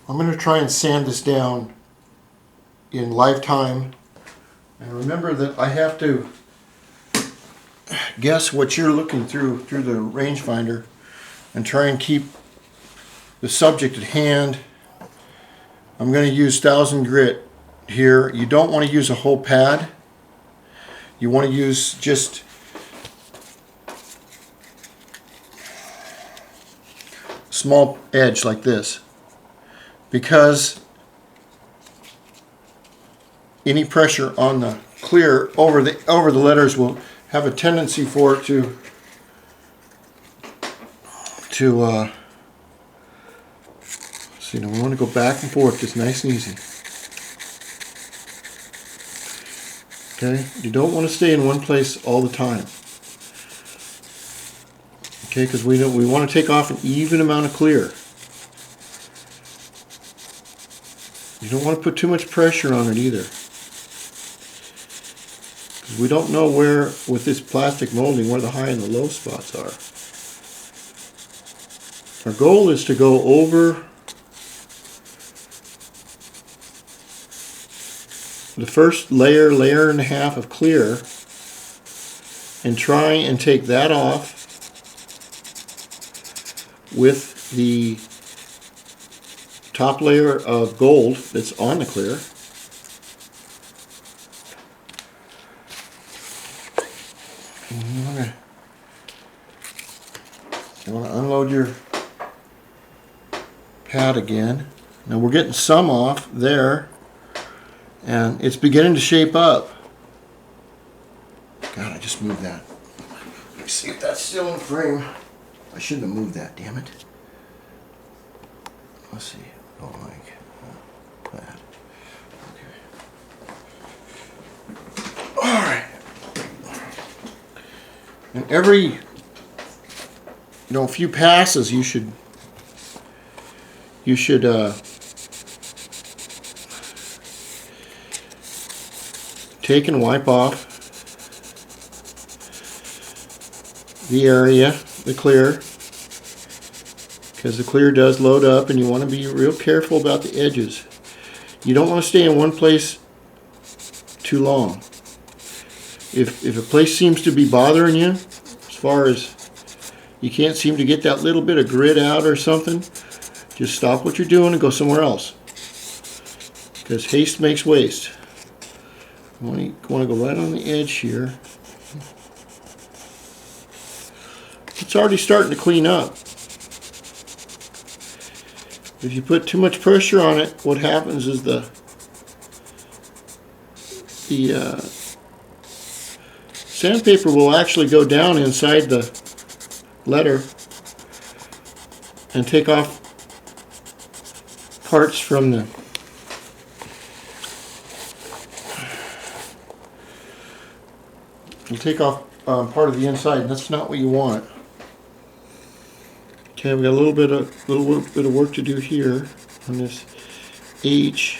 I'm going to try and sand this down in lifetime. And remember that I have to guess what you're looking through the rangefinder and try and keep the subject at hand. I'm going to use 1000 grit here. You don't want to use a whole pad. You want to use just a small edge like this, because any pressure on the clear over the letters will have a tendency for it to see, now we want to go back and forth just nice and easy. Okay, you don't want to stay in one place all the time. Okay, because we want to take off an even amount of clear. You don't want to put too much pressure on it either. We don't know where, with this plastic molding, where the high and the low spots are. Our goal is to go over the first layer and a half of clear, and try and take that off with the top layer of gold that's on the clear. You want to unload your pad again. Now we're getting some off there, and it's beginning to shape up. God, I just moved that. Let me see if that's still in frame. I shouldn't have moved that, damn it. Let's see. Don't like that. Okay. Alright. And every few passes you should take and wipe off the area, the clear, because the clear does load up, and you want to be real careful about the edges. You don't want to stay in one place too long. If a place seems to be bothering you, as far as you can't seem to get that little bit of grit out or something, just stop what you're doing and go somewhere else. Because haste makes waste. You want to go right on the edge here. It's already starting to clean up. If you put too much pressure on it, what happens is the sandpaper will actually go down inside the letter and take off parts from the part of the inside, and that's not what you want. Okay, we got a little bit of work to do here on this H.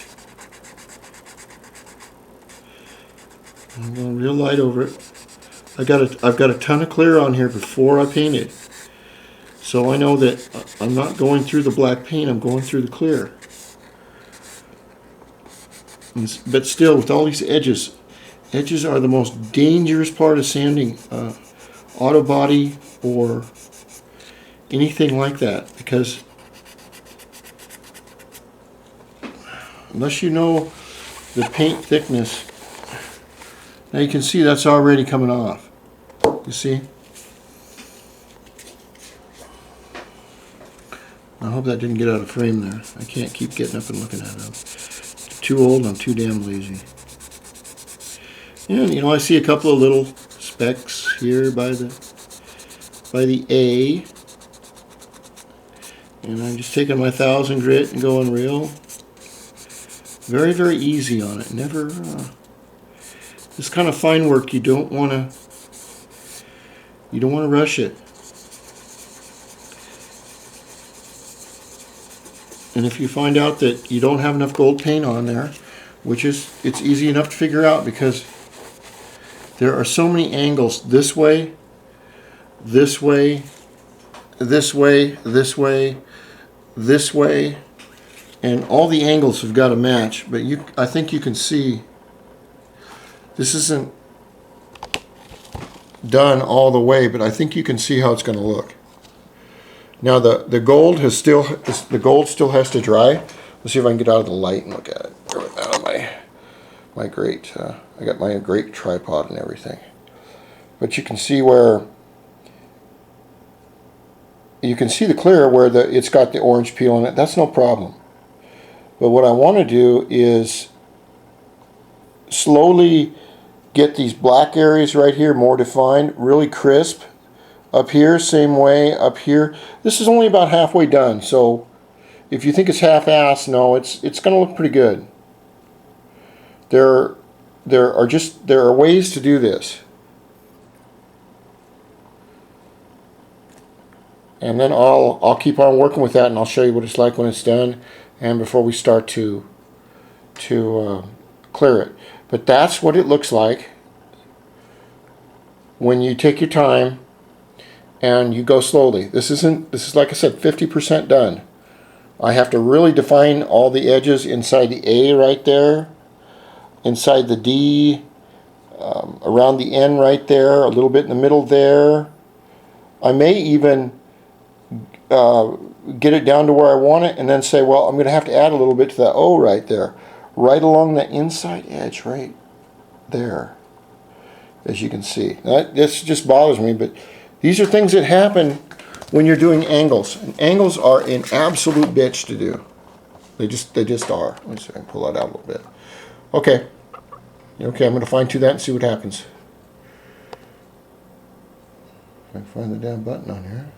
I'm going real light over it. I've got a ton of clear on here before I painted, so I know that I'm not going through the black paint. I'm going through the clear. But still, with all these edges are the most dangerous part of sanding auto body or anything like that, because unless you know the paint thickness, now you can see that's already coming off. You see? I hope that didn't get out of frame there. I can't keep getting up and looking at it. I'm too old, I'm too damn lazy. And I see a couple of little specks here by the A. And I'm just taking my 1000 grit and going real very, very easy on it. Never this kind of fine work, you don't want to rush it. And if you find out that you don't have enough gold paint on there, it's easy enough to figure out, because there are so many angles this way, this way, this way, this way, this way, And all the angles have got to match, but I think you can see this isn't done all the way, but I think you can see how it's going to look. Now the gold still has to dry. Let's see if I can get out of the light and look at it. Out of my great, I got my great tripod and everything. But you can see where you can see the clear where it's got the orange peel in it. That's no problem. But what I want to do is slowly get these black areas right here more defined, really crisp. Up here, same way, up here. This is only about halfway done, so if you think it's half-assed, no, it's going to look pretty good. There are ways to do this. And then I'll keep on working with that, and I'll show you what it's like when it's done and before we start to clear it. But that's what it looks like when you take your time and you go slowly. This is, like I said, 50% done. I have to really define all the edges inside the A right there, inside the D, around the N right there, a little bit in the middle there. I may even get it down to where I want it and then say, well, I'm going to have to add a little bit to that O right there, right along the inside edge right there, as you can see. This just bothers me, but these are things that happen when you're doing angles. And angles are an absolute bitch to do. They just are. Let me see if I can pull that out a little bit. Okay, I'm going to fine tune that and see what happens. I can find the damn button on here.